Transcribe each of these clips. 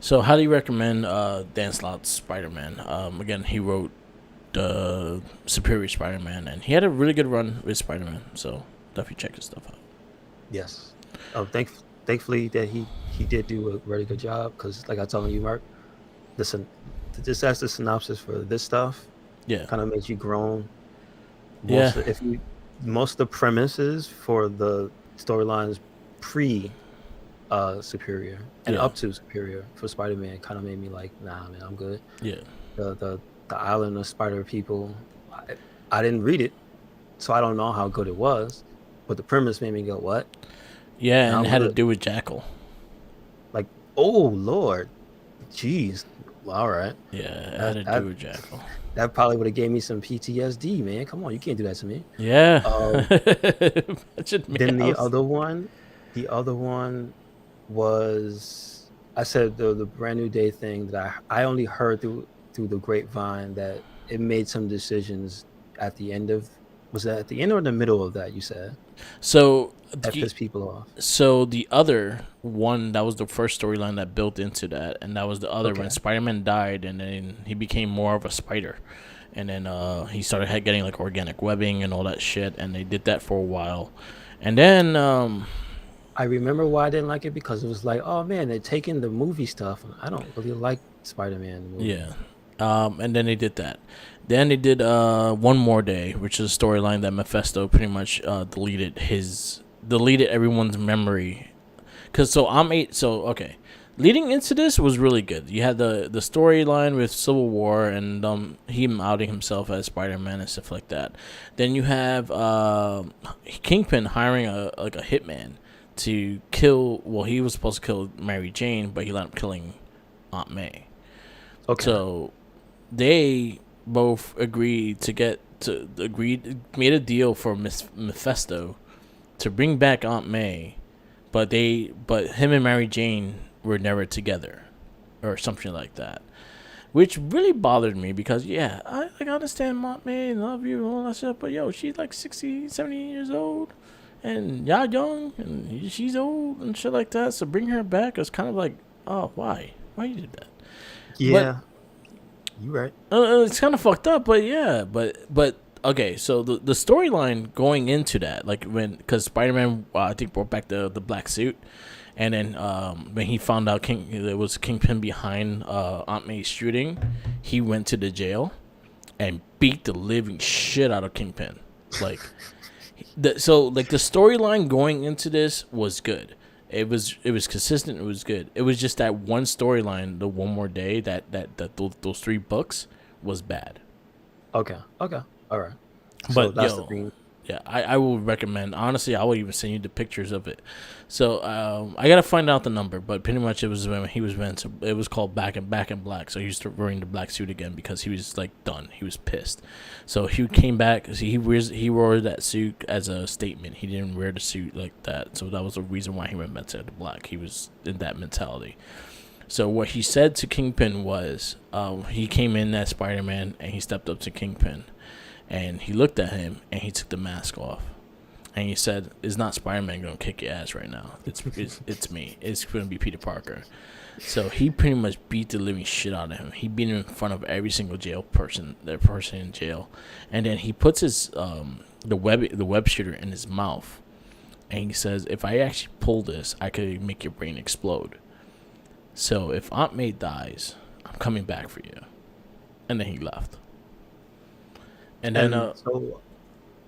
So, how do you recommend Dan Slott's Spider-Man? Again, he wrote Superior Spider-Man, and he had a really good run with Spider-Man. So, definitely check his stuff out. Yes. Thankfully that he did do a really good job because, like I told you, Mark, listen, just as the synopsis for this stuff Yeah, kind of makes you groan. yeah, Most of the premises for the storylines pre Superior and yeah, up to Superior for Spider-Man kind of made me like, nah, man, I'm good. yeah, The the the Island of Spider People, I didn't read it, so I don't know how good it was, but the premise made me go, what? yeah, And and it I'm had to good. do with Jackal. Like, oh Lord, jeez, well, all right. Yeah, it had That to do that with Jackal. that probably would have gave me some PTSD, man. Come on, you can't do that to me. Yeah, Um, imagine me. then I was, the other one was I said the brand new day thing that I only heard through the grapevine that it made some decisions at the end of was that at the end or in the middle of that you said so that the pissed people off. So the other one, that was the first storyline that built into that, and that was the other when Okay. Spider-Man died, and then he became more of a spider, and then he started getting like organic webbing and all that shit, and they did that for a while, and then I remember why I didn't like it because it was like, oh man, they're taking the movie stuff. I don't really like Spider-Man movie. yeah, and then they did that. Then they did One More Day, which is a storyline that Mephisto pretty much deleted everyone's memory. Cause so I'm eight. So okay, leading into this was really good. You had the storyline with Civil War and him outing himself as Spider-Man and stuff like that. Then you have Kingpin hiring a hitman to kill. Well, he was supposed to kill Mary Jane, but he ended up killing Aunt May. Okay. So they both agreed made a deal for Mephisto to bring back Aunt May, but him and Mary Jane were never together, or something like that, which really bothered me because yeah, I understand Aunt May and love you and all that stuff, but yo, she's like 60, 70 years old, and y'all young and she's old and shit like that. So bring her back. It's kind of like, oh, why you did that? But Yeah, you right. it's kind of fucked up, but yeah, but okay. So the storyline going into that, like because Spider Man, I think brought back the black suit, and then when he found out there was Kingpin behind Aunt May's shooting, he went to the jail and beat the living shit out of Kingpin. Like like the storyline going into this was good. It was consistent. It was good. It was just that one storyline, the One More Day, that those three books was bad. Okay. Okay. All right. So But that's the yo, thing. yeah, I will recommend. Honestly, I will even send you the pictures of it. So I gotta find out the number, but pretty much it was when he was meant to. It was called Back in Black. So he was wearing the black suit again because he was like done. He was pissed. So he came back. See, he wore that suit as a statement. He didn't wear the suit like that. So that was the reason why he went back to the black. He was in that mentality. So what he said to Kingpin was, he came in as Spider Man and he stepped up to Kingpin and he looked at him and he took the mask off and he said, "It's not Spider-Man gonna kick your ass right now. It's me. It's gonna be Peter Parker." So he pretty much beat the living shit out of him. He beat him in front of every single person in jail, and then he puts his the web shooter in his mouth, and he says, "If I actually pull this, I could make your brain explode. So if Aunt May dies, I'm coming back for you." And then he left. And then And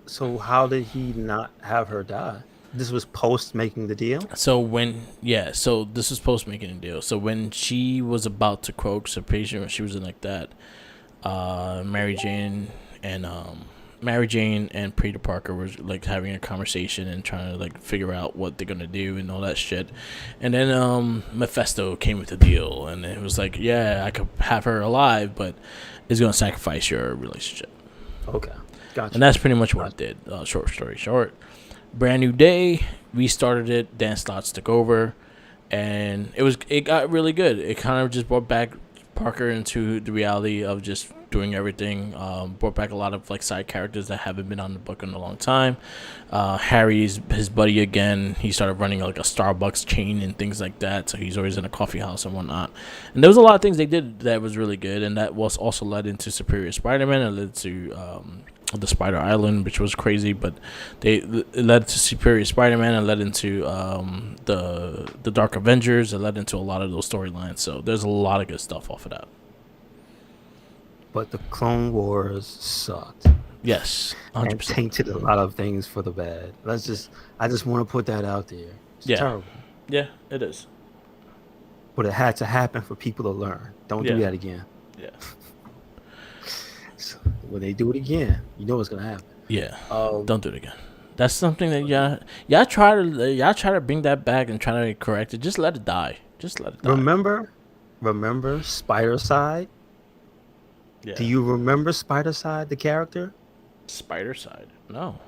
so how did he not have her die? This was post making the deal? so this was post making a deal. So when she was about to croak, so patient when she was in like that, Mary Jane and Peter Parker was like having a conversation and trying to like figure out what they're gonna do and all that shit. And then Mephisto came with the deal and it was like, yeah, I could have her alive, but it's gonna sacrifice your relationship. Okay. And Gotcha. that's pretty much what Gotcha. it did. Short story short, brand new day. We started it. Dan Slotts took over, and it got really good. It kind of just brought back Parker into the reality of just doing everything. Brought back a lot of like side characters that haven't been on the book in a long time. Harry's his buddy again. He started running like a Starbucks chain and things like that, so he's always in a coffee house and whatnot. And there was a lot of things they did that was really good, and that was also led into Superior Spider-Man and led to the Spider Island, which was crazy, but it led to Superior Spider-Man and led into the Dark Avengers. It led into a lot of those storylines. So there's a lot of good stuff off of that. But the Clone Wars sucked. Yes, 100%. And tainted a lot of things for the bad. I just want to put that out there. It's terrible. Yeah, it is. But it had to happen for people to learn. Don't do that again. Yeah. So when they do it again, you know what's gonna happen. Yeah. Don't do it again. That's something that y'all try to bring that back and try to correct it. Just let it die. Just let it die. Remember Spider-Side? Yeah. Do you remember Spider-Side, the character? Spider-Side? No.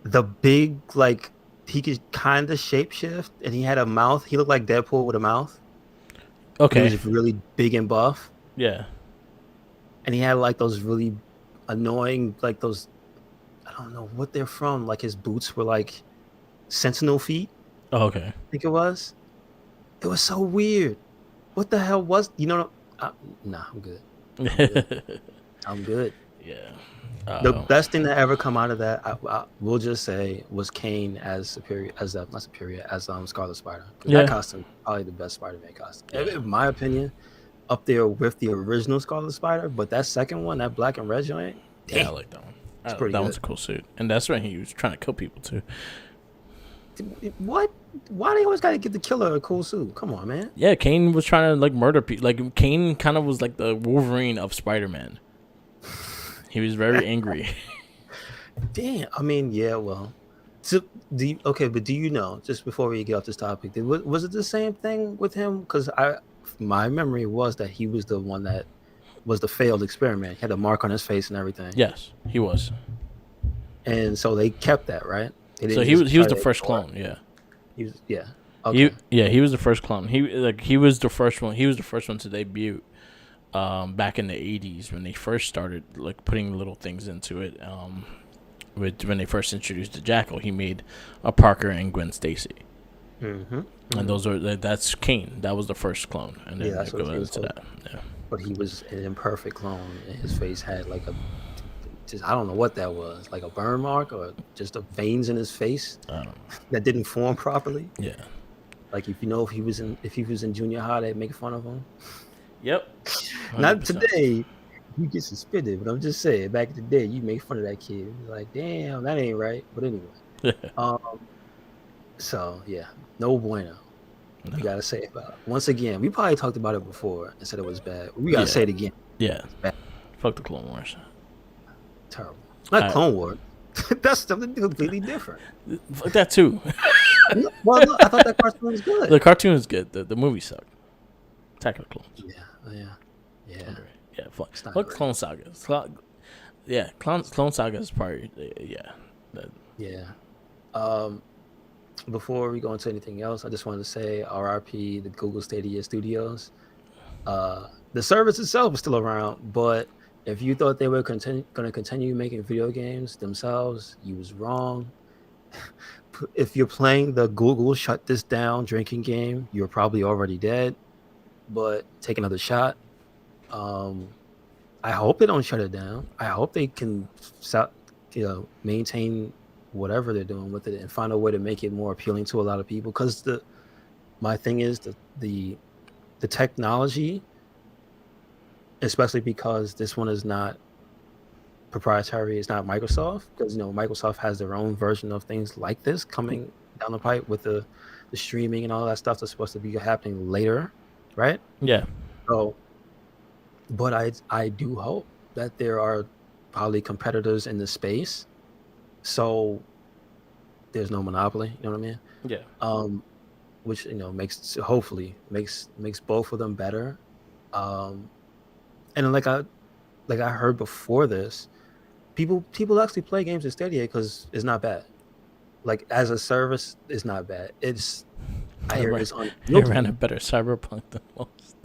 The big, like, he could kind of shapeshift, and he had a mouth. He looked like Deadpool with a mouth. Okay. He was really big and buff. Yeah. And he had like those really annoying, like those, I don't know what they're from. Like his boots were like sentinel feet. Oh, okay. I think it was. It was so weird. What the hell was, nah, I'm good. I'm good. Yeah. The best thing that ever come out of that, I will just say, was Kane as Scarlet Spider. That costume probably the best Spider-Man costume, in my opinion. Up there with the original Scarlet Spider, but that second one, that black and red joint, I like that one. It's pretty that good. one's a cool suit, and that's when he was trying to kill people too. What? Why they always gotta give the killer a cool suit? Come on, man. Yeah, Kane was trying to like murder people. Like Kane kind of was like the Wolverine of Spider-Man. He was very angry. Damn. I mean, yeah. Well, so but do you know? Just before we get off this topic, was it the same thing with him? Because my memory was that he was the one that was the failed experiment. He had a mark on his face and everything. Yes, he was. And so they kept that, right? So he was the first clone. Yeah. He was. Yeah. Okay. He was the first clone. He was the first one. He was the first one to debut. Back in the 80s when they first started like putting little things into it. When they first introduced the Jackal, he made a Parker and Gwen Stacy. Mm-hmm. And that's Kane. That was the first clone, and then that's what into that. Yeah. But he was an imperfect clone, and his face had like I don't know what that was, like a burn mark or just veins in his face that didn't form properly. Yeah. Like if he was in junior high, they'd make fun of him. Yep. 100%. Not today. You get suspended, but I'm just saying, back in the day, you make fun of that kid. Like, damn, that ain't right. But anyway, so yeah, no bueno. No. You gotta say it about it. Once again, we probably talked about it before and said it was bad. We gotta say it again. Yeah, it's bad. Fuck the Clone Wars. Terrible. Not Clone Wars. That's something completely different. Fuck that too. Well, no, I thought that cartoon was good. The cartoon is good. The movie sucked. Attack of the Clones. Yeah. Fuck Clone Saga. Clone Saga is probably Before we go into anything else, I just wanted to say RIP the Google Stadia Studios. The service itself is still around, but if you thought they were going to continue making video games themselves, you was wrong. If you're playing the Google shut this down drinking game, you're probably already dead. But take another shot. I hope they don't shut it down. I hope they can, maintain whatever they're doing with it and find a way to make it more appealing to a lot of people. Because my thing is the technology, especially because this one is not proprietary, it's not Microsoft. Because Microsoft has their own version of things like this coming down the pipe with the streaming and all that stuff that's supposed to be happening later, right? Yeah. So, but I do hope that there are probably competitors in the space, so there's no monopoly. You know what I mean? Yeah. Which hopefully makes both of them better. And like I heard before this, people actually play games in Stadia because it's not bad. Like as a service, it's not bad. I hear it's on. They ran a better Cyberpunk than most.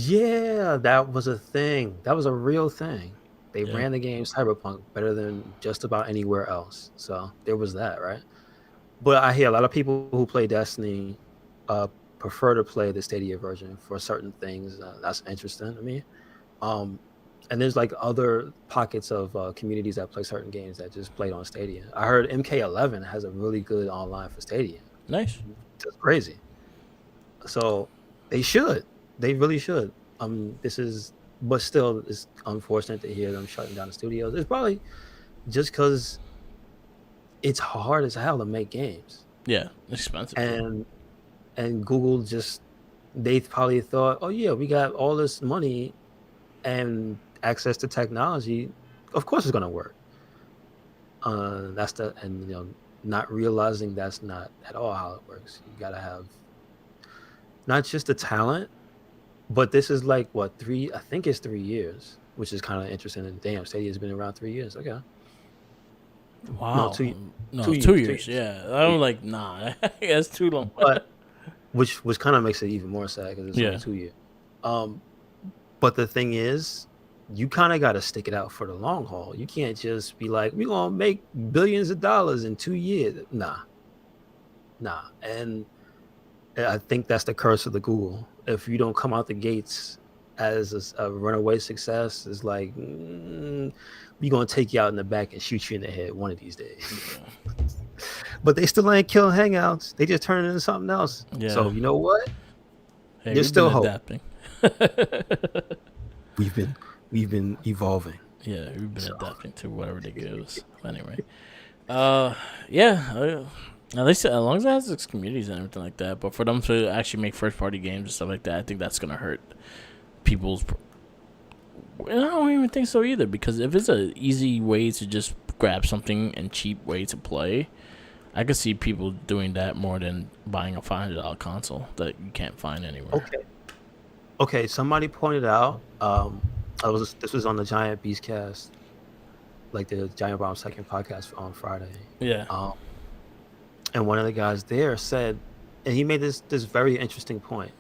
Yeah, that was a thing. That was a real thing. They Yeah, ran the game Cyberpunk better than just about anywhere else. So there was that, right? But I hear a lot of people who play Destiny uh, prefer to play the Stadia version for certain things. That's interesting to me. Um, and there's like other pockets of communities that play certain games that just played on Stadia. I heard MK11 has a really good online for Stadia. nice. That's crazy. So they should. They really should. This is, but still, it's unfortunate to hear them shutting down the studios. It's probably just because it's hard as hell to make games, Yeah, expensive too. and Google just they probably thought, oh yeah, we got all this money and access to technology. Of course, it's gonna work. That's the and not realizing that's not at all how it works. You gotta have not just the talent. But this is like what three? I think it's 3 years, which is kind of interesting. And damn, Stadia's been around 3 years. Okay, no, Wow. two, No, two 2 years, 2 years. years. Yeah, I'm like, nah, that's too long. But which kind of makes it even more sad because it's only Yeah, 2 years. Um, but the thing is, you kind of got to stick it out for the long haul. You can't just be like, we're gonna make billions of dollars in 2 years. Nah. And I think that's the curse of the Google. If you don't come out the gates as a runaway success, it's like we're gonna take you out in the back and shoot you in the head one of these days. But they still ain't killing Hangouts. They just turn it into something else. yeah. So you know what? Hey, There's we've been still hope. adapting. We've been evolving. Yeah, we've been So adapting to whatever they give us. Anyway, uh, yeah. At least as long as it has its communities and everything like that. But for them to actually make first party games and stuff like that, I think that's gonna hurt people's. And I don't even think so either, because if it's an easy way to just grab something and cheap way to play, I could see people doing that more than buying a $500 console that you can't find anywhere. okay. Somebody pointed out. This was on the Giant Beastcast, like the Giant Bomb Second podcast on Friday. Yeah, Um, and one of the guys there said, and he made this very interesting point.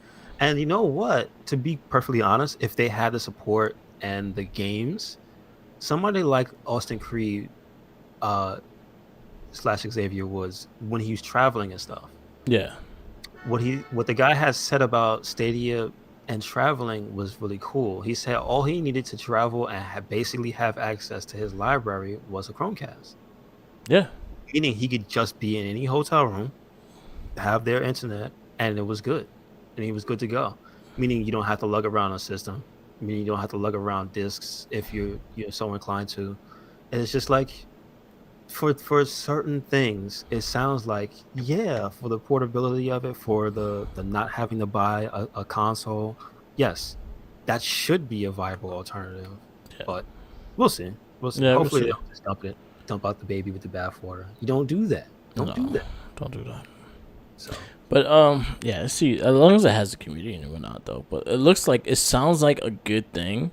And you know what? To be perfectly honest, if they had the support and the games, somebody like Austin Creed uh, slash Xavier Woods, when he was traveling and stuff, yeah, what the guy has said about Stadia and traveling was really cool. He said all he needed to travel and basically have access to his library was a Chromecast, yeah. meaning he could just be in any hotel room, have their internet, and it was good, and he was good to go. Meaning you don't have to lug around a system. Meaning you don't have to lug around discs if you're so inclined to. And it's just like for certain things, it sounds like yeah, for the portability of it, for the not having to buy a console, yes, that should be a viable alternative. Yeah. But we'll see. We'll see. Yeah, we'll Hopefully they see. don't just dump out the baby with the bathwater. You don't do that. Don't do No, that. don't do that. So But yeah. Let's see. As long as it has a community and whatnot, though. But it sounds like a good thing,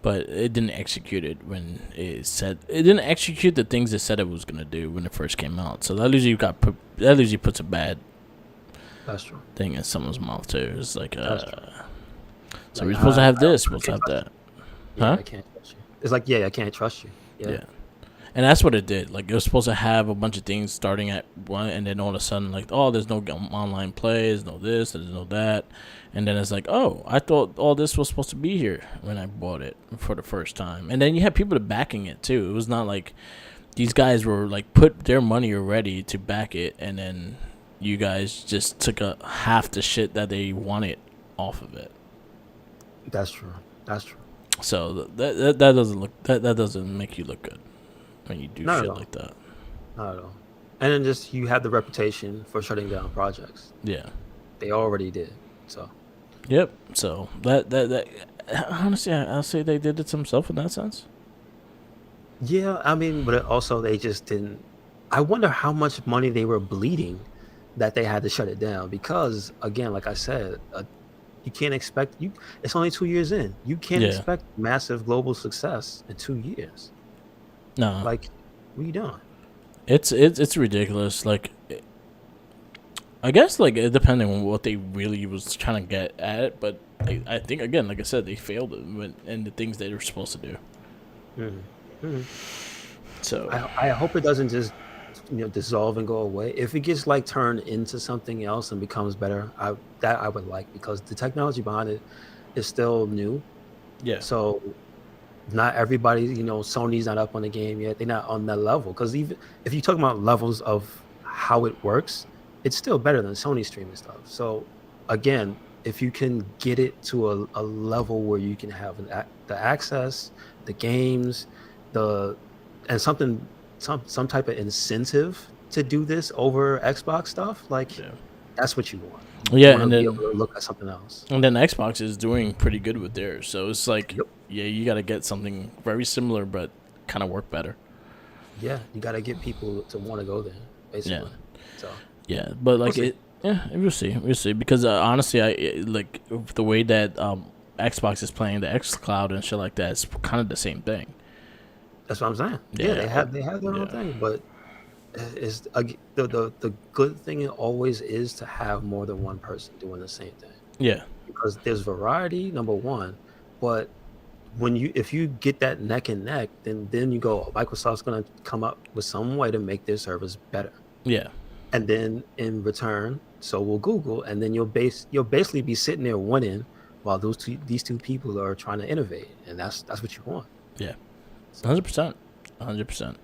but it didn't execute it when it didn't execute the things it said it was gonna do when it first came out. So that usually puts a bad that's true. thing in someone's mouth too. It's like That's true. so Like we're supposed to have this, I we're supposed to can't have trust that, you. Yeah, huh? I can't trust you. It's like yeah, I can't trust you. Yeah. Yeah. And that's what it did. Like, it was supposed to have a bunch of things starting at one, and then all of a sudden, like, oh, there's no online play, there's no this, there's no that. And then it's like, oh, I thought all this was supposed to be here when I bought it for the first time. And then you had people backing it, too. It was not like these guys were, like, put their money already to back it, and then you guys just took a half the shit that they wanted off of it. That's true. That's true. So that doesn't that doesn't make you look good when you do Not at shit all. like that. Not at all. And then just you have the reputation for shutting down projects. Yeah. They already did. So Yep. So that honestly, I'll say they did it to themselves in that sense. yeah, I mean, but also they just didn't. I wonder how much money they were bleeding that they had to shut it down because, again, like I said, you can't expect you. It's only 2 years in. You can't Yeah. expect massive global success in 2 years. No, Like, what are you doing? it's ridiculous. Like, I guess like depending on what they really was trying to get at it, but I think again, like I said, they failed in the things they were supposed to do. Mm-hmm. So I hope it doesn't just dissolve and go away. If it gets like turned into something else and becomes better, I would like, because the technology behind it is still new. yeah, So not everybody, Sony's not up on the game yet. They're not on that level, because even if you talk about levels of how it works, it's still better than Sony streaming stuff. So again, if you can get it to a level where you can have the access, the games, the and some type of incentive to do this over Xbox stuff, like yeah, that's what you want. You yeah, want to and be able then to look at something else. Xbox is doing pretty good with theirs. So it's like, Yep. yeah, you got to get something very similar, but kind of work better. Yeah, you got to get people to want to go there, basically. So Yeah, but like we'll see. we'll see. Because honestly, like the way that Xbox is playing the X Cloud and shit like that, it's kind of the same thing. That's what I'm saying. Yeah, Yeah, they have their own thing, but is the good thing always is to have more than one person doing the same thing, yeah, because there's variety, number one, but if you get that neck and neck, then you go, Microsoft's going to come up with some way to make their service better, yeah, and then in return, so will Google, and then you'll basically be sitting there winning while these two people are trying to innovate, and that's what you want. yeah. So 100%, 100%.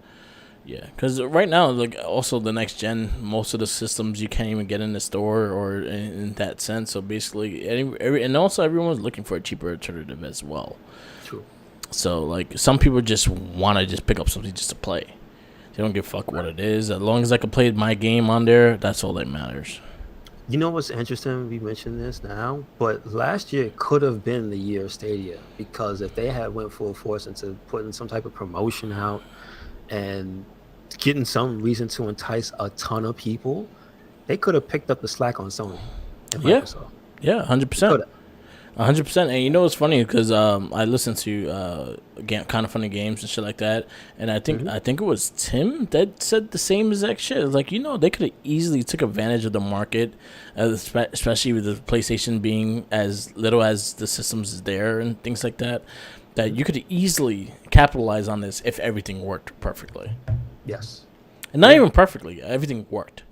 Yeah, because right now, like also the next gen, most of the systems you can't even get in the store or in that sense. So basically, and also everyone's looking for a cheaper alternative as well. true. So like some people just want to just pick up something just to play. They don't give a fuck what it is. As long as I can play my game on there, that's all that matters. You know what's interesting? We mentioned this now, but last year could have been the year of Stadia, because if they had went full force into putting some type of promotion out and getting some reason to entice a ton of people, they could have picked up the slack on Sony and Yeah, Microsoft. yeah, They could 100%. 100%. And you know what's funny? Because I listen to kind of funny games and shit like that, and I think have. I think it was Tim that said the same exact shit. It's like, they could have easily took advantage of the market, especially with the PlayStation being as little as the systems is there and things like that. That you could easily capitalize on this if everything worked perfectly, Yes. and not Yeah. even perfectly. Everything worked.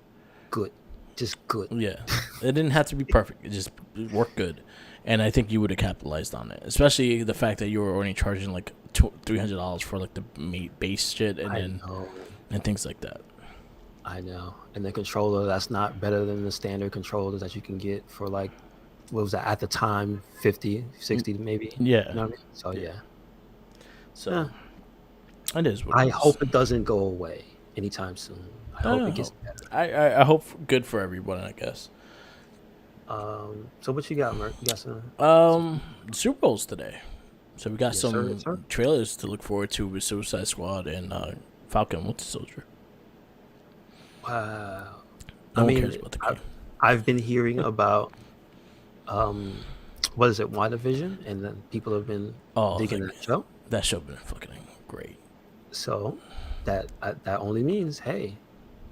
Good. Just good. Yeah, it didn't have to be perfect. It just worked good, and I think you would have capitalized on it. Especially the fact that you were only charging like $300 for like the base shit, and I then know. and things like that. I know. And the controller, that's not better than the standard controllers that you can get for like, what was that at the time, 50, 60 maybe? Yeah, You know what I mean? So yeah. yeah. So Yeah. it is what I it is. hope it doesn't go away anytime soon. I hope it gets better. I hope good for everyone, I guess. So what you got, Mark? You got some? Super Bowl's today, so we got Yes, sir. some Yes, sir. trailers to look forward to with Suicide Squad and Falcon Winter Soldier. Wow. No I one mean, cares about the game. I've been hearing about what is it, WandaVision, and then people have been Oh, digging that show. that show been fucking great. So that only means, hey,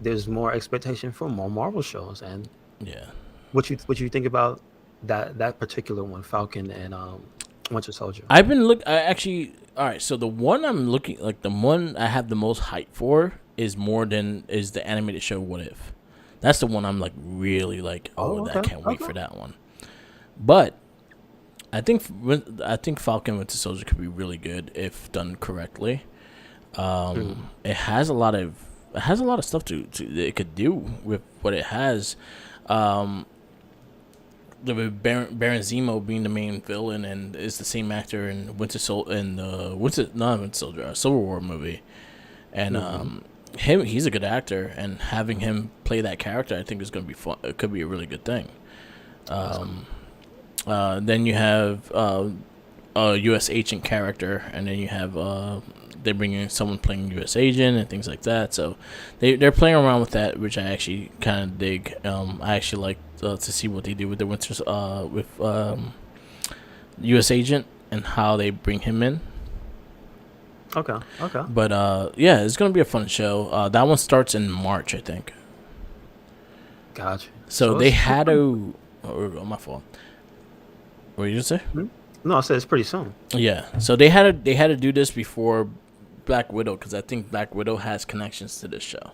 there's more expectation for more Marvel shows. And Yeah. what you think about that particular one, Falcon and Winter Soldier? I've been I actually, all right. So the one I'm looking, like the one I have the most hype for, is the animated show What If. That's the one I'm like really like. Oh, I Okay, can't wait okay. for that one. But I think Falcon Winter Soldier could be really good if done correctly. It has a lot of stuff to it could do with what it has. The Baron Zemo being the main villain and is the same actor in Civil War movie, and he's a good actor, and having him play that character I think is going to be fun. It could be a really good thing. Then you have a U.S. agent character, and then you have they bring in someone playing U.S. agent and things like that. So they're playing around with that, which I actually kind of dig. I actually like to see what they do with the Winters with U.S. agent and how they bring him in. Okay. But yeah, it's gonna be a fun show. That one starts in March, I think. Gotcha. So they had to. Oh, my fault. What did you say? No, I said it's pretty soon. Yeah. So they had to do this before Black Widow, because I think Black Widow has connections to this show.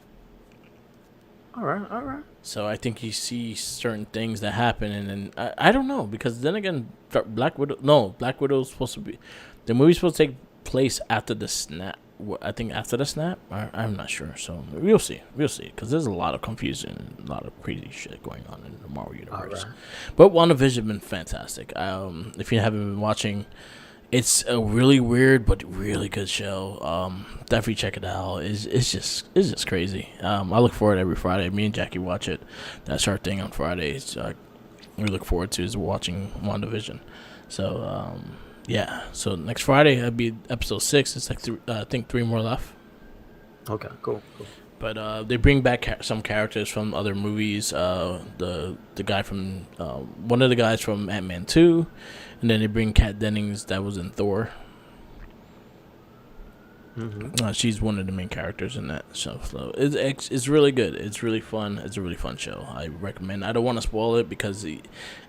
All right. So I think you see certain things that happen, and then I don't know, because then again, Black Widow's supposed to be, the movie's supposed to take place after the snap. I think after the snap, I'm not sure. So we'll see, because there's a lot of confusion, and a lot of crazy shit going on in the Marvel universe. Right. But WandaVision been fantastic. If you haven't been watching, it's a really weird but really good show. Definitely check it out. It's just crazy. I look forward every Friday. Me and Jackie watch it. That's our thing on Fridays. We look forward to is watching WandaVision. So yeah. So next Friday that'll be episode 6. It's like I think 3 more left. Okay, cool. But they bring back some characters from other movies. The guy from one of the guys from Ant-Man 2, and then they bring Kat Dennings that was in Thor. Mm-hmm. She's one of the main characters in that show. So it's really good. It's really fun. It's a really fun show. I recommend. I don't want to spoil it, because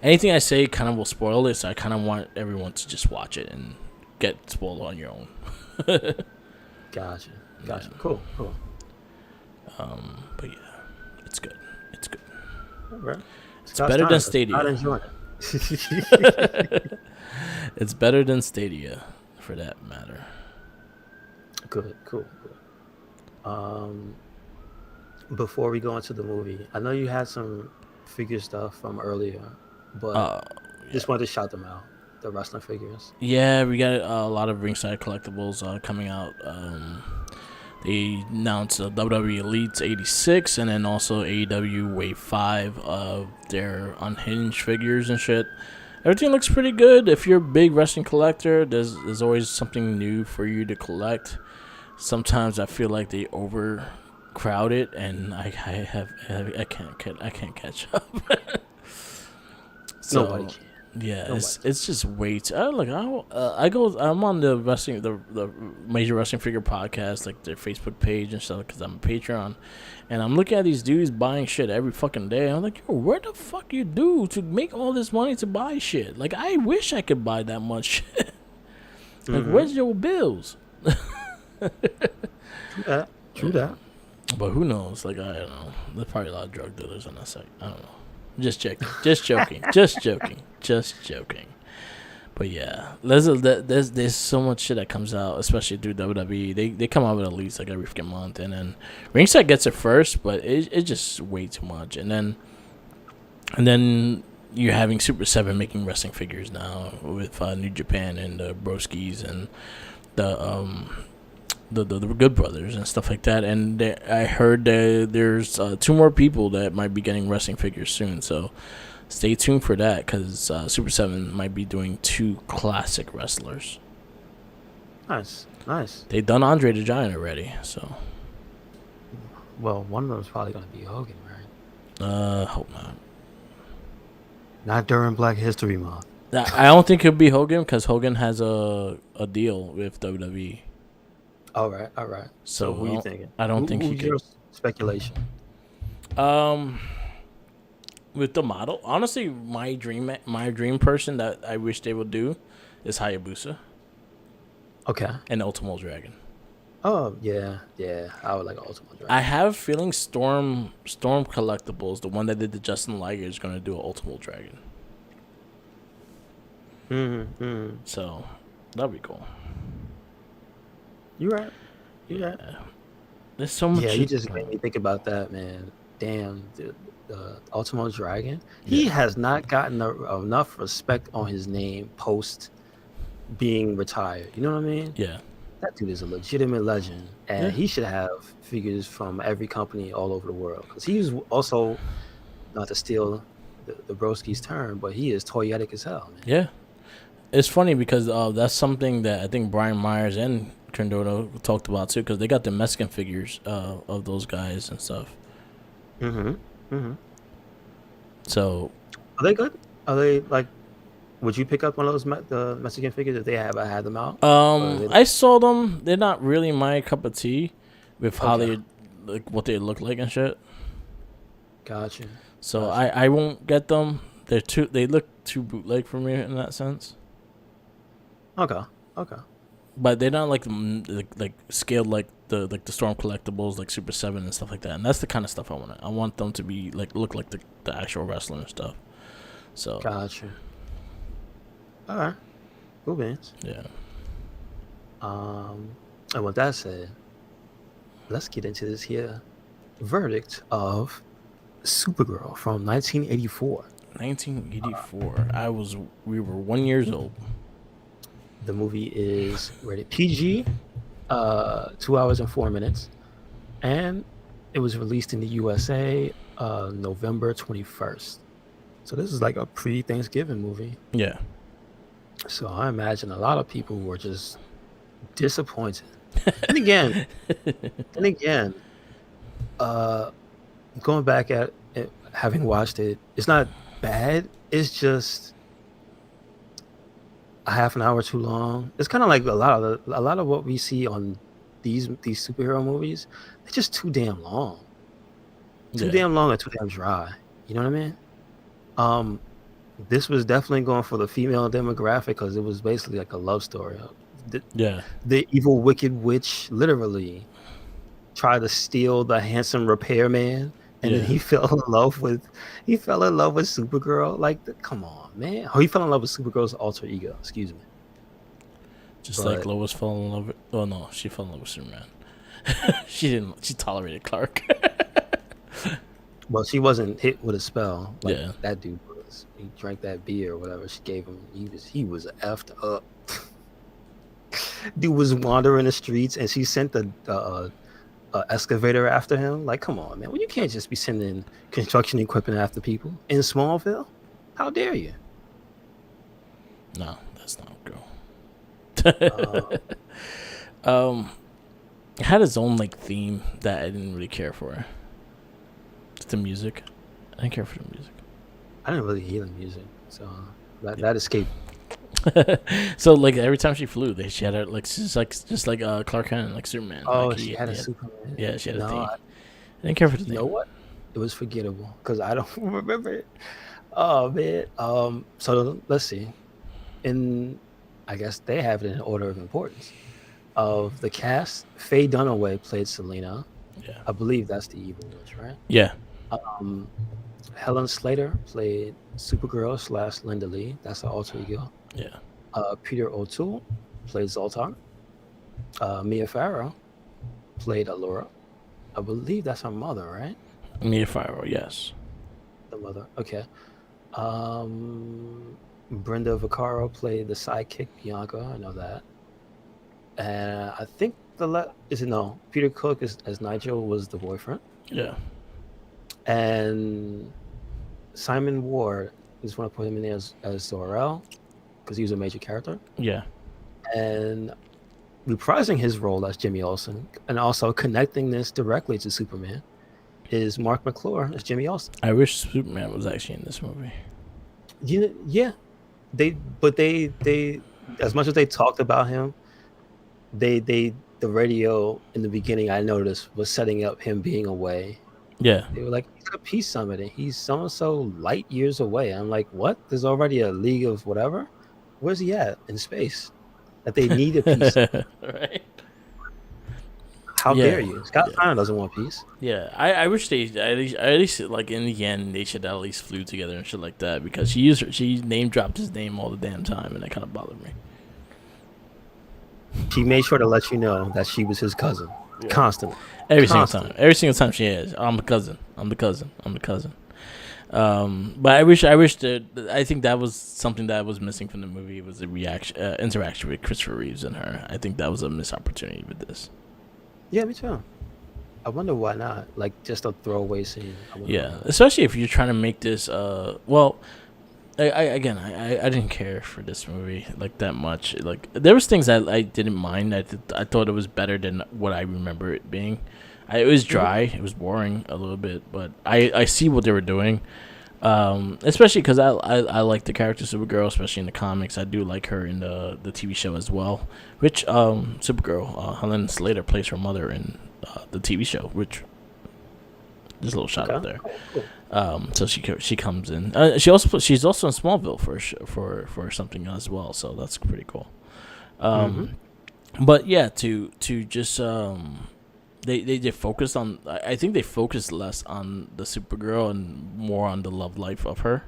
anything I say kind of will spoil it. So I kind of want everyone to just watch it and get spoiled on your own. Gotcha. Yeah. Cool. But yeah, it's good. All right. It's better than Stadia. I'm enjoying it. It's better than Stadia, for that matter. Good. Before we go into the movie, I know you had some figure stuff from earlier, but just wanted to shout them out. The wrestling figures. Yeah, we got a lot of ringside collectibles coming out. They announced WWE Elite 86, and then also AEW Wave 5 of their unhinged figures and shit. Everything looks pretty good. If you're a big wrestling collector, there's always something new for you to collect. Sometimes I feel like they overcrowd it, and I can't catch up. So, nobody can. Yeah, it's just way too. I'm on the wrestling, the Major Wrestling Figure podcast, like their Facebook page and stuff, because I'm a Patreon, and I'm looking at these dudes buying shit every fucking day. I'm like, yo, where the fuck you do to make all this money to buy shit? Like, I wish I could buy that much shit. Like, where's your bills? True that. But who knows? Like, I don't know. There's probably a lot of drug dealers on that site. I don't know. Just joking. Just joking. But yeah, there's so much shit that comes out, especially through WWE. They come out with at least like every freaking month, and then Ringside gets it first, but it's just way too much. And then you're having Super 7 making wrestling figures now with New Japan and the Broskis and the Good Brothers and stuff like that. And I heard that there's 2 more people that might be getting wrestling figures soon. So stay tuned for that, because Super 7 might be doing 2 classic wrestlers. Nice. They've done Andre the Giant already, so. Well, one of them is probably going to be Hogan, right? Hope not. Not during Black History Month. I don't think it'll be Hogan, because Hogan has a deal with WWE. All right. So who are you thinking? I don't think he could. Your speculation? With the model, honestly, my dream person that I wish they would do is Hayabusa. Okay. And Ultimo Dragon. Oh yeah, I would like Ultimo Dragon. I have a feeling Storm Collectibles, the one that did the Justin Liger, is going to do an Ultimo Dragon. So that'd be cool. You're right. There's so much. Yeah, you just made me think about that, man. Damn, the Ultimo Dragon. He has not gotten enough respect on his name post being retired. You know what I mean? Yeah. That dude is a legitimate legend, and he should have figures from every company all over the world. Because he's also, not to steal the broski's term, but he is toyetic as hell, man. Yeah. It's funny because that's something that I think Brian Myers and Trindota talked about too, because they got the Mexican figures of those guys and stuff. So, are they good? Are they like? Would you pick up one of those the Mexican figures if they had them out? I saw them. They're not really my cup of tea with how they like what they look like and shit. Gotcha. So Gotcha. I won't get them. They look too bootleg for me in that sense. Okay. Okay. But they're not like scaled like the Storm collectibles like Super 7 and stuff like that. And that's the kind of stuff I want. I want them to be like look like the actual wrestler and stuff. So Gotcha. All right. Cool beans. yeah. And with that said, let's get into this here verdict of Supergirl from 1984. 1984. We were 1 years old. The movie is rated PG, 2 hours and 4 minutes, and it was released in the USA November 21st. So this is like a pre-Thanksgiving movie. Yeah. So I imagine a lot of people were just disappointed. And again, going back at it, having watched it, it's not bad. It's just a half an hour too long. It's kind of like a lot of what we see on these superhero movies. They're just too damn long. Too damn long and too damn dry. You know what I mean? This was definitely going for the female demographic because it was basically like a love story. The evil wicked witch literally tried to steal the handsome repairman, and then he fell in love with Supergirl. Like, come on, man. Oh, he fell in love with Supergirl's alter ego. Excuse me. Just like Lois fell in love with. Oh no, she fell in love with Superman. She didn't. She tolerated Clark. Well, she wasn't hit with a spell. Like that dude was. He drank that beer or whatever she gave him. He was effed up. Dude was wandering the streets, and she sent the excavator after him. Like, come on, man. Well, you can't just be sending construction equipment after people in Smallville. How dare you? No, that's not girl. It had its own like theme that I didn't really care for. Just the music. I didn't care for the music. I didn't really hear the music, so that escaped. So like every time she flew, she had her like just like Clark Kent and like Superman. Oh, like, she had a Superman. Yeah, she had a theme. I didn't care for the theme. You know what? It was forgettable because I don't remember it. Oh man. So let's see. I guess they have it in order of importance. Of the cast, Faye Dunaway played Selena. Yeah. I believe that's the evil witch, right? Yeah. Helen Slater played Supergirl / Linda Lee. That's her alter ego. Yeah. Peter O'Toole played Zoltar. Mia Farrow played Allura. I believe that's her mother, right? Mia Farrow, yes. The mother. Okay. Brenda Vaccaro played the sidekick Bianca. I know that. And I think Peter Cook as Nigel was the boyfriend. Yeah. And Simon Ward, I just want to put him in there as Zor-El because he was a major character. Yeah. And reprising his role as Jimmy Olsen and also connecting this directly to Superman is Mark McClure as Jimmy Olsen. I wish Superman was actually in this movie. Yeah. They as much as they talked about him, the radio in the beginning I noticed was setting up him being away. Yeah. They were like, he's at a peace summit and he's so light years away. I'm like, what? There's already a league of whatever? Where's he at in space? That they need a peace. Right. How dare you? Scott Steiner doesn't want peace. Yeah. I wish they at least like in the end they should at least flew together and shit like that because she name dropped his name all the damn time and that kind of bothered me. She made sure to let you know that she was his cousin. Yeah. Constantly. Every single time she is. I'm the cousin. But I wish that I think that was something that was missing from the movie was the interaction with Christopher Reeves and her. I think that was a missed opportunity with this. Yeah, me too. I wonder why not. Like just a throwaway scene. Yeah, especially if you're trying to make this. Well, I didn't care for this movie like that much. Like there was things I didn't mind. I thought it was better than what I remember it being. It was dry. It was boring a little bit, but I see what they were doing. Especially because I like the character Supergirl, especially in the comics. I do like her in the TV show as well. Which Supergirl, Helen Slater plays her mother in the TV show, which There's a little shot Okay. up there. Cool. So she comes in. She's also in Smallville for something as well. So that's pretty cool. But yeah, to just they focused on. I think they focused less on the Supergirl and more on the love life of her.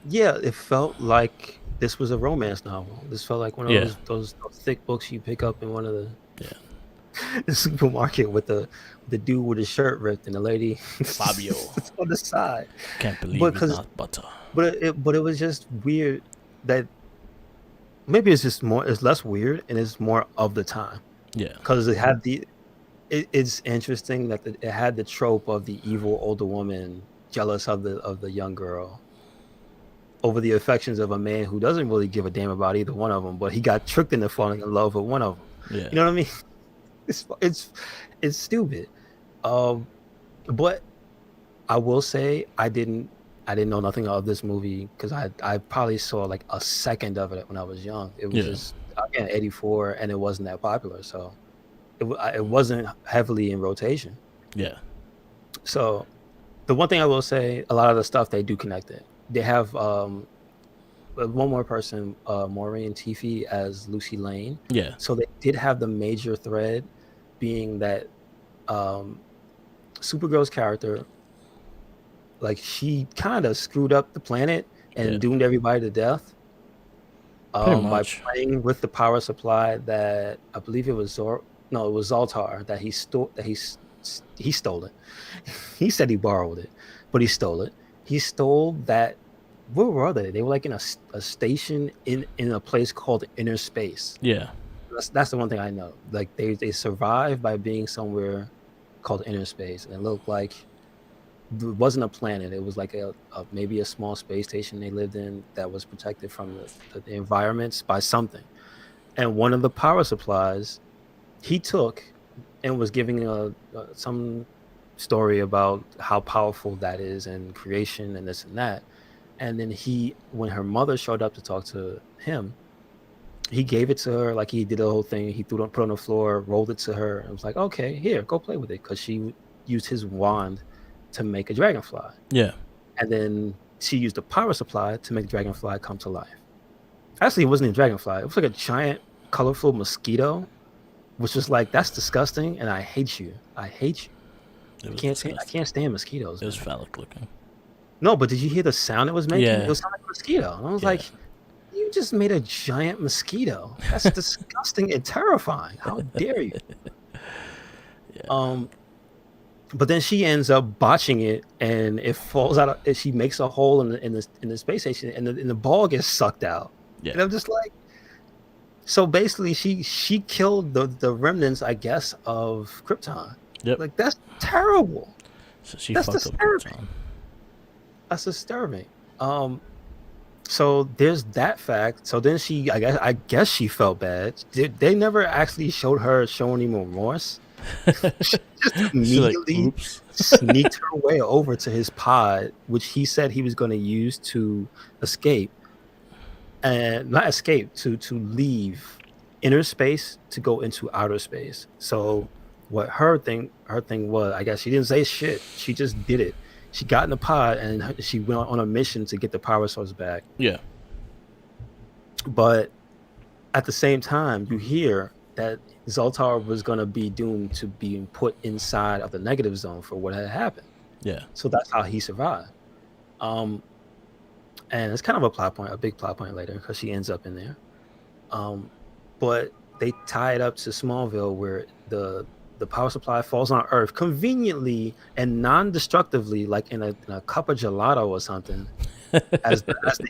Yeah, it felt like this was a romance novel. This felt like one of Yeah, those thick books you pick up in one of yeah. the supermarket with the dude with his shirt ripped and the lady Fabio, on the side. can't believe it's Because not butter. but it was just weird that maybe it's less weird and it's more of the time Yeah, because it's interesting that it had the trope of the evil older woman jealous of the young girl over the affections of a man who doesn't really give a damn about either one of them, but he got tricked into falling in love with one of them. yeah, You know what I mean? It's stupid. Um, but I will say I didn't know nothing of this movie because I probably saw like a second of it when I was young. It was yeah, just again 84 and it wasn't that popular, so it wasn't heavily in rotation. yeah, So the one thing I will say, a lot of the stuff they do connect it. They have one more person, Maureen Tiffy as Lucy Lane. yeah, So they did have the major thread being that um, Supergirl's character, like she kind of screwed up the planet yeah. and doomed everybody to death Pretty by much. playing with the power supply that I believe it was no, it was Zoltar that he stole it. He said he borrowed it, but he stole it. He stole that. Where were they? They were like in a station in a place called inner space. Yeah, That's the one thing I know. Like they survived by being somewhere called inner space, and it looked like it wasn't a planet. It was like maybe a small space station they lived in that was protected from the environments by something. And one of the power supplies he took and was giving some story about how powerful that is and creation and this and that. And then when her mother showed up to talk to him, he gave it to her like he did the whole thing. He put it on the floor, rolled it to her, and was like, "Okay, here, go play with it," because she used his wand to make a dragonfly, yeah. and then she used the power supply to make the dragonfly come to life. Actually, it wasn't a dragonfly; it was like a giant, colorful mosquito, which was like, "That's disgusting," and I hate you. I hate you. It was I disgusting. can't stand mosquitoes. It was Man. phallic looking. No, but did you hear the sound it was making? It Yeah, was sounding like a mosquito. And I was yeah, like, you just made a giant mosquito. That's disgusting and terrifying. How dare you? yeah. Um, but then she ends up botching it, and it falls out. She makes a hole in the space station, and the ball gets sucked out. Yeah. And I'm just like, so basically, she killed the remnants, I guess, of Krypton. Yep. Like that's terrible. So she That's fucked up disturbing. Krypton. That's disturbing. So there's that fact. So then I guess she felt bad. They never actually showed her showing any remorse. She just She's like, immediately oops. sneaked her way over to his pod, which he said he was going to use to escape, and not escape to leave inner space to go into outer space. So what her thing was, I guess she didn't say shit. She just did it. She got in the pod and she went on a mission to get the power source back. Yeah. But at the same time, you hear that Zoltar was going to be doomed to being put inside of the negative zone for what had happened. Yeah. So that's how he survived. And it's kind of a big plot point later because she ends up in there. But they tie it up to Smallville where the power supply falls on Earth conveniently and non-destructively, like in a cup of gelato or something. As the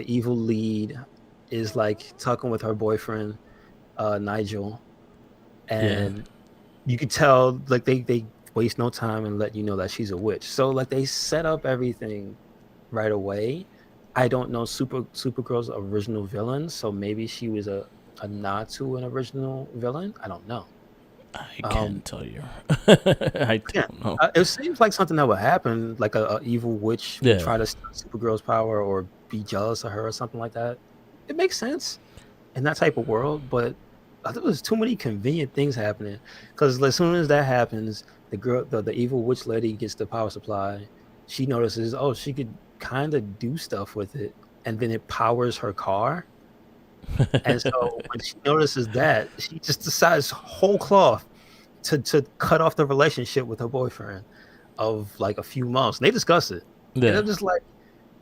evil lead is like talking with her boyfriend Nigel, and you could tell like they waste no time and let you know that she's a witch. So like they set up everything right away. I don't know Supergirl's original villain, so maybe she was a nod to an original villain. I don't know. I can't tell you. I don't know. It seems like something that would happen, like a evil witch would try to steal Supergirl's power or be jealous of her or something like that. It makes sense in that type of world, but I think there's too many convenient things happening. Because as soon as that happens, the evil witch lady gets the power supply. She notices, oh, she could kind of do stuff with it, and then it powers her car. And so when she notices that, she just decides whole cloth to cut off the relationship with her boyfriend of like a few months. And they discuss it. And Yeah. I'm just like,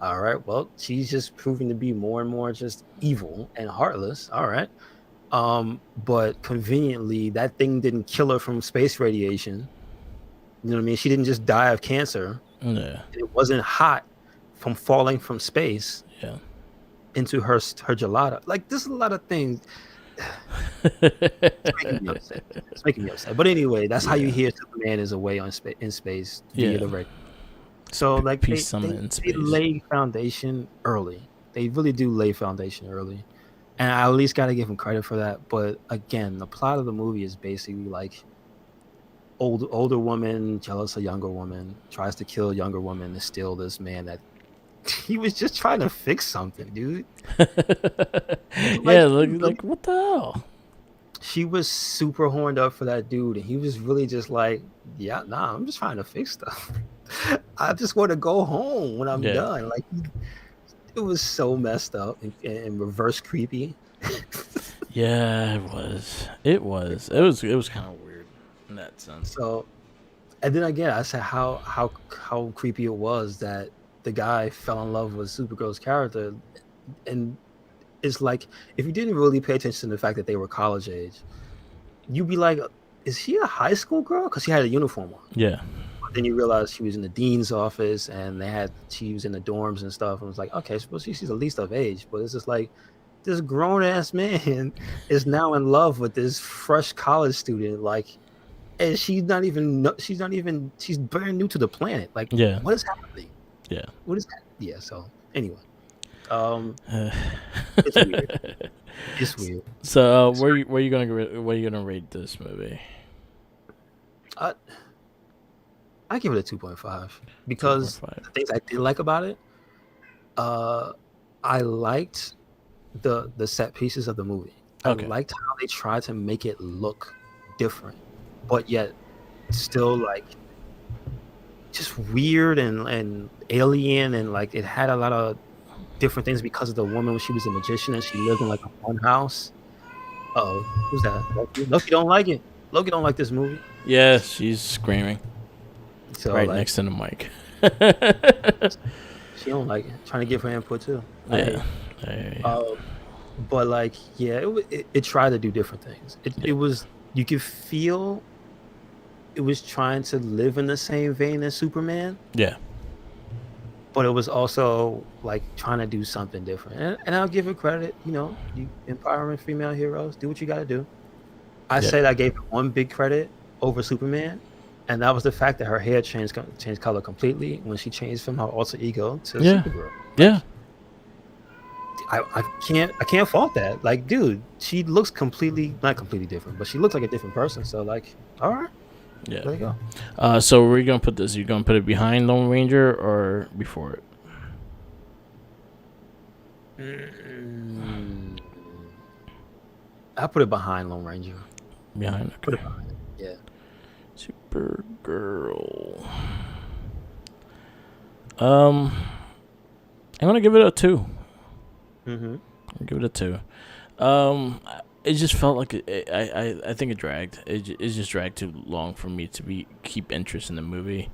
all right, well, she's just proving to be more and more just evil and heartless. All right. But conveniently, that thing didn't kill her from space radiation. You know what I mean? She didn't just die of cancer. Yeah. It wasn't hot from falling from space Yeah. into her gelato. Like, there's a lot of things. It's making me upset. It's making me upset. But anyway, that's how you hear Superman is away in space via the radio. So like Peace summit in space. They lay foundation early. They really do lay foundation early. And I at least got to give them credit for that. But again, the plot of the movie is basically like older woman jealous of younger woman, tries to kill younger woman to steal this man that he was just trying to fix something, dude. Like what the hell? She was super horned up for that dude, and he was really just like, yeah, nah, I'm just trying to fix stuff. I just want to go home when I'm done. Like, it was so messed up and reverse creepy. Yeah, it was kind of weird in that sense. So, and then again, I said how creepy it was that the guy fell in love with Supergirl's character, and it's like, if you didn't really pay attention to the fact that they were college age, you'd be like, is she a high school girl? Because she had a uniform on. Yeah. But then you realize she was in the dean's office, and she was in the dorms and stuff. And it was like, okay, suppose she's the least of age. But it's just like, this grown ass man is now in love with this fresh college student. Like, and she's very new to the planet. Like, what is happening? Yeah. What is that? Yeah. So anyway. It's weird. It's weird. So, where you gonna rate this movie? I give it a 2.5 because the things I did like about it, I liked the set pieces of the movie. I liked how they tried to make it look different, but yet still like just weird and alien, and like it had a lot of different things because of the woman when she was a magician and she lived in like a fun house. Oh, who's that? Loki don't like it. Loki don't like this movie. Yeah, she's screaming. So, right next to the mic. She don't like it. Trying to give her input too. Yeah. But like, yeah, it tried to do different things. It was, you could feel it was trying to live in the same vein as Superman. Yeah. But it was also like trying to do something different. And I'll give it credit. You know, you empowering female heroes, do what you got to do. I said I gave her one big credit over Superman, and that was the fact that her hair changed color completely when she changed from her alter ego to Supergirl. Yeah. I can't fault that. Like, dude, she looks not completely different, but she looks like a different person. So like, all right. Yeah. There you go. So where are you gonna put this? You gonna put it behind Lone Ranger or before it? I put it behind Lone Ranger. Behind. Okay. Put it behind. Yeah. Supergirl. I'm gonna give it a 2. I'll give it a 2. It just felt like I think it dragged. It just dragged too long for me to keep interest in the movie.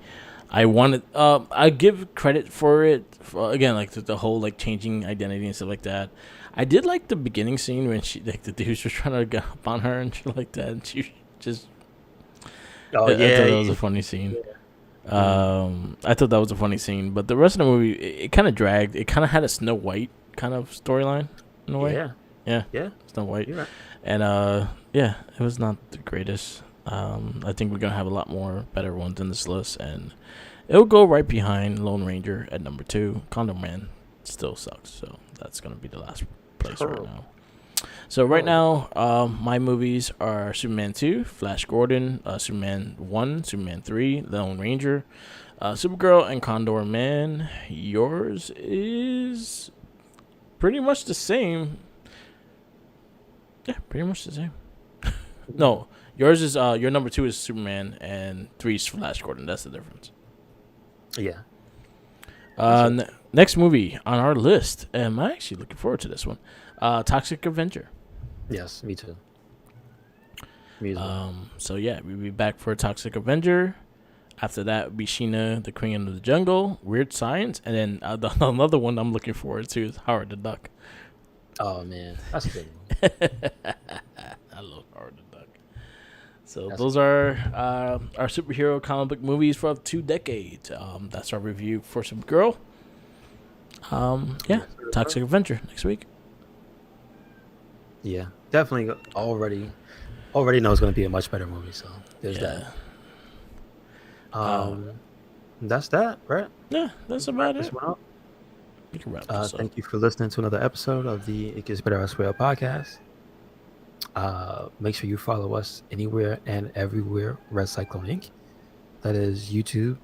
I wanted. I give credit for it. Again, like the whole like changing identity and stuff like that. I did like the beginning scene when she like the dudes were trying to get up on her and shit like that. And she just. I thought that was a funny scene. I thought that was a funny scene, but the rest of the movie it kind of dragged. It kind of had a Snow White kind of storyline in a way. Yeah. Snow White. You're right. And it was not the greatest. I think we're gonna have a lot more better ones in this list, and it'll go right behind Lone Ranger at number 2. Condom Man still sucks, so that's gonna be the last place right now. So right now, my movies are Superman 2, Flash Gordon, Superman 1, Superman 3, The Lone Ranger, Supergirl, and Condor Man. Yours is pretty much the same. Yeah, pretty much the same. No, yours is your number 2 is Superman and 3 is Flash Gordon. That's the difference. Yeah. Next movie on our list, and I'm actually looking forward to this one. Toxic Avenger. Yes, me too. Me as well. So yeah, we'll be back for Toxic Avenger. After that, would be Sheena, the Queen of the Jungle, Weird Science, and then another one I'm looking forward to is Howard the Duck. Oh man, that's a good one. I love Howard the Duck. So those are our superhero comic book movies for 2 decades. That's our review for Supergirl. Yeah, Toxic Avenger next week. Yeah, definitely. Already know it's going to be a much better movie. So there's that. That's that, right? Yeah, that's about it. You can wrap this up. Thank you for listening to another episode of the It Gets Better Elsewhere podcast. Make sure you follow us anywhere and everywhere, Red Cyclone Inc. That is YouTube.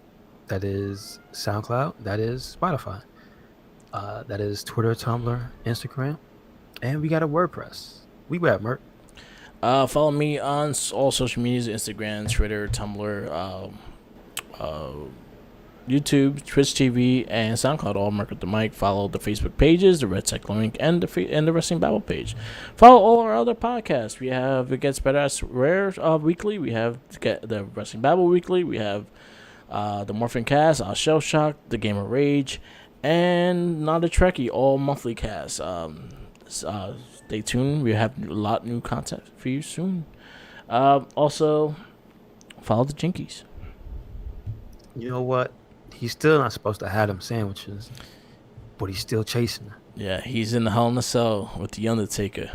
That is SoundCloud. That is Spotify. That is Twitter, Tumblr, Instagram. And we got a WordPress. We web, Merc. Follow me on all social medias, Instagram, Twitter, Tumblr, YouTube, Twitch TV, and SoundCloud, all Merc with the Mic. Follow the Facebook pages, the Red Cyclone Inc. and the Wrestling Bible page. Follow all our other podcasts. We have It Gets Better as Rare weekly. We have the Wrestling Bible weekly. We have the Morphin Cast, Shell Shock, the Game of Rage, and Not a Trekkie, all monthly casts. Stay tuned. We have a lot of new content for you soon. Also, follow the Jinkies. You know what? He's still not supposed to have them sandwiches, but he's still chasing them. Yeah, he's in the Hell in a Cell with the Undertaker.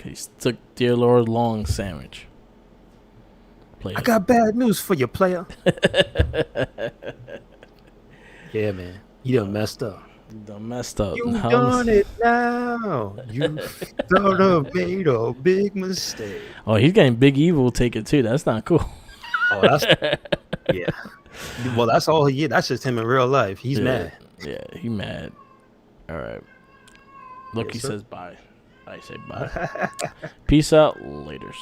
He took Dear Lord Long sandwich. I got bad news for you, player. Yeah, man. You done messed up. You done it now. You done made a big mistake. Oh, he's getting Big Evil taken too. That's not cool. Oh, that's yeah. Well, that's all he is. That's just him in real life. He's mad. Yeah, he mad. All right. Look, he says bye. I say bye. Peace out. Laters.